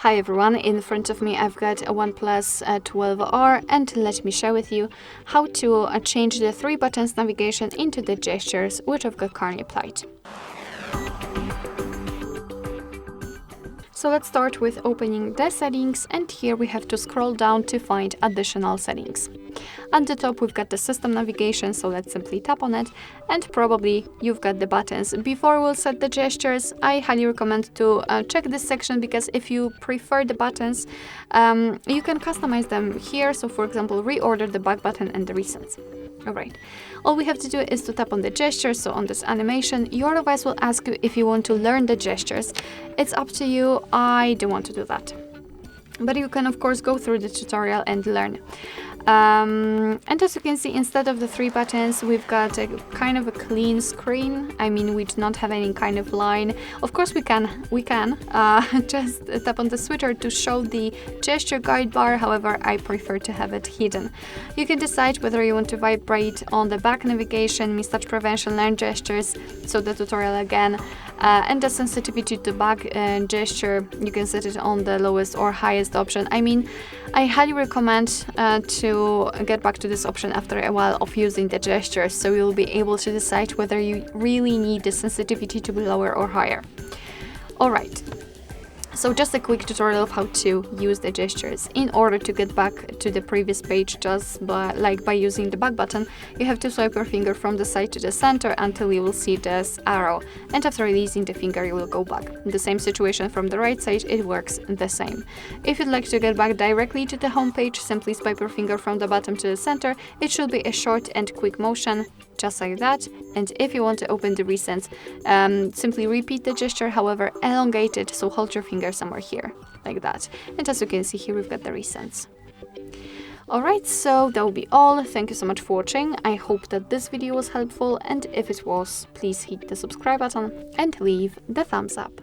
Hi everyone, in front of me I've got a OnePlus 12R and let me share with you how to change the 3 buttons navigation into the gestures which I've got currently applied. So let's start with opening the settings, and here we have to scroll down to find additional settings. At the top we've got the system navigation, so let's simply tap on it, and probably you've got the buttons. Before we'll set the gestures, I highly recommend to check this section, because if you prefer the buttons, you can customize them here. So for example, reorder the back button and the recents. Alright, all we have to do is to tap on the gestures. So on this animation, your device will ask you if you want to learn the gestures. It's up to you. I don't want to do that, but you can of course go through the tutorial and learn. And as you can see, instead of the 3 buttons, we've got a kind of a clean screen. I mean, we do not have any kind of line. Of course we can just tap on the switcher to show the gesture guide bar. However, I prefer to have it hidden. You can decide whether you want to vibrate on the back navigation, mistouch prevention, learn gestures, so the tutorial again, and the sensitivity to back gesture, you can set it on the lowest or highest option. I mean, I highly recommend to get back to this option after a while of using the gestures, so you'll be able to decide whether you really need the sensitivity to be lower or higher. Alright, so just a quick tutorial of how to use the gestures. In order to get back to the previous page just by using the back button, you have to swipe your finger from the side to the center until you will see this arrow, and after releasing the finger you will go back. In the same situation from the right side, it works the same. If you'd like to get back directly to the home page, simply swipe your finger from the bottom to the center. It should be a short and quick motion, just like that. And if you want to open the recents, simply repeat the gesture, however elongate it, so hold your finger somewhere here, like that. And as you can see here, we've got the recents. Alright, so that will be all. Thank you so much for watching. I hope that this video was helpful, and if it was, please hit the subscribe button and leave the thumbs up.